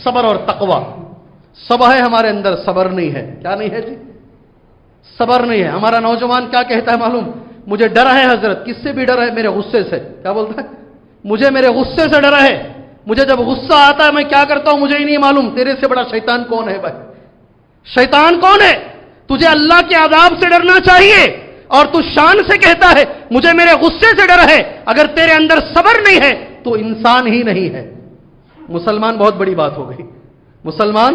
صبر اور تقوی. صبر ہے ہمارے اندر، صبر نہیں ہے. کیا نہیں ہے جی؟ صبر نہیں ہے. ہمارا نوجوان کیا کہتا ہے معلوم؟ مجھے ڈر ہے حضرت. کس سے بھی ڈر ہے؟ میرے غصے سے. کیا بولتا ہے؟ مجھے میرے غصے سے ڈر ہے. مجھے جب غصہ آتا ہے میں کیا کرتا ہوں مجھے ہی نہیں معلوم. تیرے سے بڑا شیطان کون ہے بھائی؟ شیطان کون ہے؟ تجھے اللہ کے عذاب سے ڈرنا چاہیے اور تو شان سے کہتا ہے مجھے میرے غصے سے ڈر ہے. اگر تیرے اندر صبر نہیں ہے تو انسان ہی نہیں ہے. مسلمان بہت بڑی بات ہو گئی. مسلمان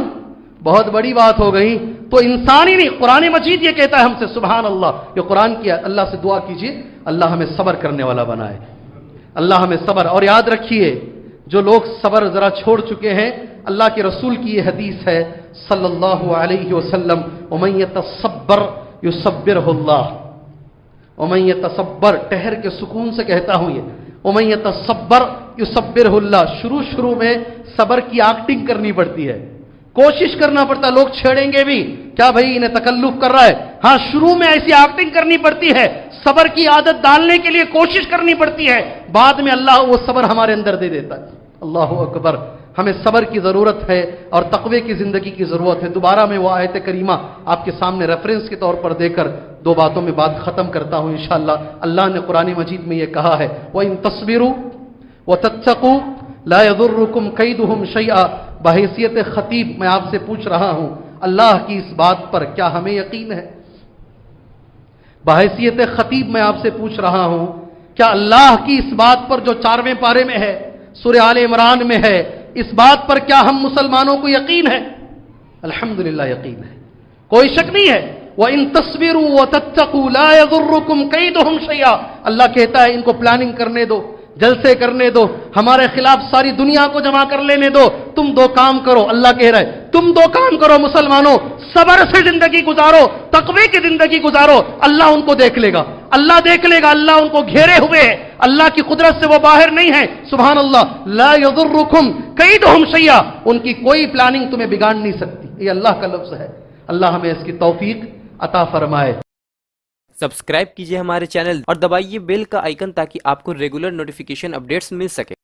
بہت بڑی بات ہو گئی. تو انسان ہی نہیں. قرآن مجید یہ کہتا ہے ہم سے، سبحان اللہ. یہ قرآن کی اللہ سے دعا کیجئے اللہ ہمیں صبر کرنے والا بنائے. اللہ ہمیں صبر. اور یاد رکھیے جو لوگ صبر ذرا چھوڑ چکے ہیں، اللہ کے رسول کی یہ حدیث ہے صلی اللہ علیہ وسلم، وَمَن يَتَصَبَّرْ يُصَبِّرْهُ اللَّهُ. وَمَن يَتَصَبَّرْ، ٹھہر کے سکون سے کہتا ہوں یہ، وَمَن يَتَصَبَّرْ يُصَبِّرْهُ اللَّهُ. شروع میں صبر کی ایکٹنگ کرنی پڑتی ہے، کوشش کرنا پڑتا ہے. لوگ چھیڑیں گے بھی، کیا بھائی انہیں تکلف کر رہا ہے؟ ہاں شروع میں ایسی ایکٹنگ کرنی پڑتی ہے، صبر کی عادت ڈالنے کے لیے کوشش کرنی پڑتی ہے، بعد میں اللہ وہ صبر ہمارے اندر دے دیتا ہے. اللہ اکبر. ہمیں صبر کی ضرورت ہے اور تقوی کی زندگی کی ضرورت ہے. دوبارہ میں وہ آیت کریمہ آپ کے سامنے ریفرنس کے طور پر دے کر دو باتوں میں بات ختم کرتا ہوں انشاءاللہ. اللہ نے قرآن مجید میں یہ کہا ہے وَإِن تَصْبِرُوا وَتَتَّقُوا لَا يَضُرُّكُمْ كَيْدُهُمْ شَيْئًا. بحیثیت خطیب میں آپ سے پوچھ رہا ہوں اللہ کی اس بات پر کیا ہمیں یقین ہے؟ بحیثیت خطیب میں آپ سے پوچھ رہا ہوں کیا اللہ کی اس بات پر جو 4ویں پارے میں ہے سورہ آل عمران میں ہے، اس بات پر کیا ہم مسلمانوں کو یقین ہے؟ الحمدللہ یقین ہے، کوئی شک نہیں ہے. وَإِن تَصْبِرُوا وَتَتَّقُوا لَا يَضُرُّكُمْ كَيْدُهُمْ شَيْئًا. اللہ کہتا ہے ان کو پلاننگ کرنے دو، جلسے کرنے دو، ہمارے خلاف ساری دنیا کو جمع کر لینے دو. تم دو کام کرو. اللہ کہہ رہا ہے تم دو کام کرو مسلمانوں، صبر سے زندگی گزارو، تقوی کی زندگی گزارو. اللہ ان کو دیکھ لے گا، اللہ دیکھ لے گا. اللہ ان کو گھیرے ہوئے ہے، اللہ کی قدرت سے وہ باہر نہیں ہے. سبحان اللہ. لا يضركم كيدهم شيئا. ان کی کوئی پلاننگ تمہیں بگاڑ نہیں سکتی. یہ اللہ کا لفظ ہے. اللہ ہمیں اس کی توفیق عطا فرمائے. سبسکرائب کیجئے ہمارے چینل اور دبائیے بیل کا آئیکن تاکہ آپ کو ریگولر نوٹیفیکیشن اپڈیٹس مل سکے.